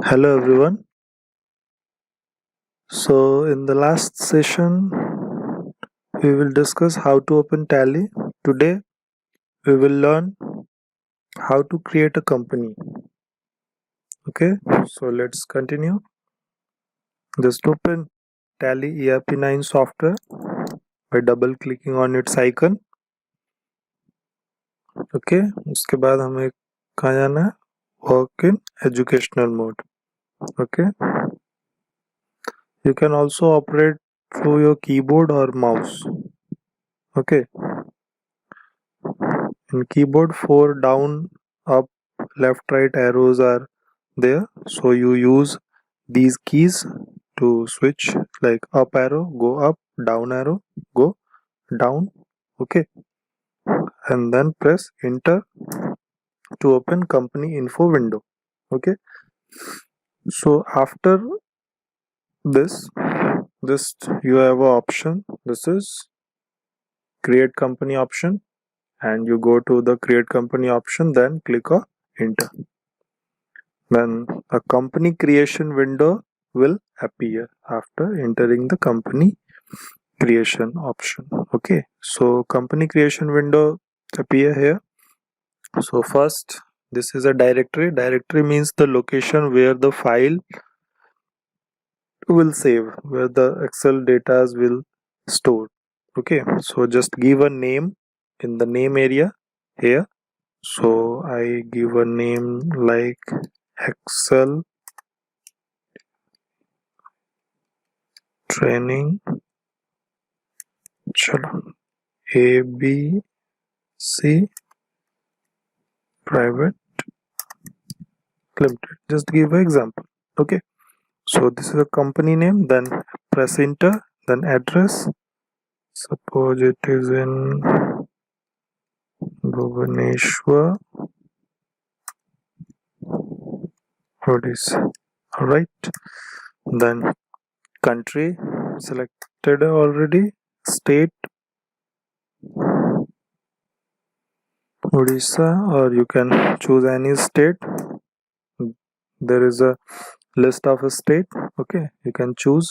Hello everyone. So in the last session we will discuss how to open Tally. Today we will learn how to create a company. Okay, so let's continue. Just open Tally ERP9 software by double clicking on its icon. Okay, उसके बाद हमें कहाँ जाना है? Work in educational mode. Okay, you can also operate through your keyboard or mouse. Okay, in keyboard 4 down, up, left, right arrows are there, so you use these keys to switch, like up arrow go up, down arrow go down. Okay, and then press enter to open company info window. Okay, so after this just you have a option. This is create company option, and you go to the create company option, then click on enter. Then a company creation window will appear after entering the company creation option. Okay, so company creation window appear here. So first, this is a directory. Directory means the location where the file will save, where the Excel data will store. Okay, so just give a name in the name area here. So I give a name like Excel training चलो ABC private limited, just give an example. Okay, so this is a company name, then press enter, then address, suppose it is in Bhubaneswar, Odisha. Alright, then country selected already, state Odisha, or you can choose any state. There is a list of a state. Okay, you can choose,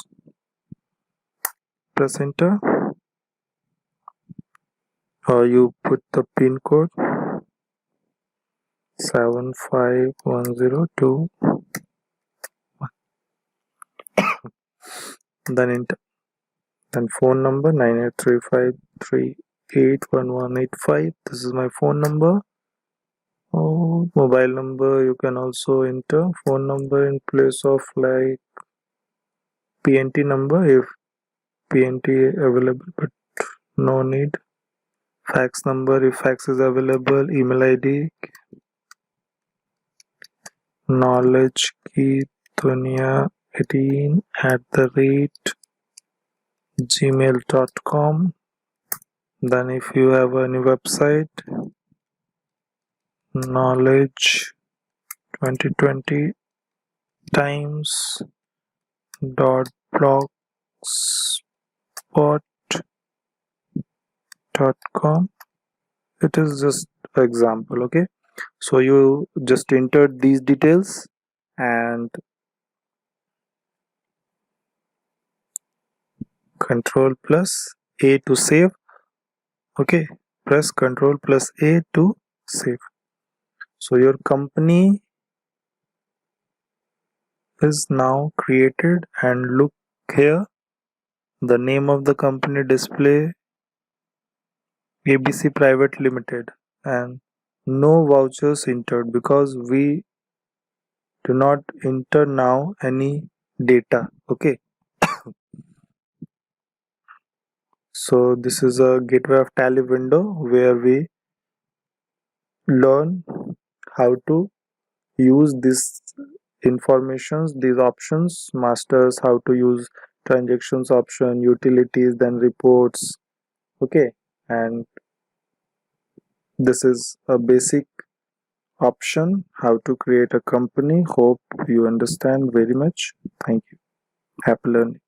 press enter, or you put the pin code 75102, then enter, then phone number 9835381185. This is my phone number. Oh, mobile number you can also enter phone number in place of like PNT number if PNT available, but no need. Fax number if fax is available. Email ID knowledge ki dunia 18@gmail.com. Then if you have any website, knowledge 2020 times.blogspot.com. It is just example. Okay, so you just entered these details and Control plus A to save. Okay, press Control plus A to save. So your company is now created, and look here, the name of the company display ABC Private Limited, and no vouchers entered because we do not enter now any data. Okay, so this is a gateway of Tally window where we learn how to use this informations, these options, masters, how to use transactions option, utilities, then reports. Okay, and this is a basic option how to create a company. Hope you understand very much. Thank you. Happy learning.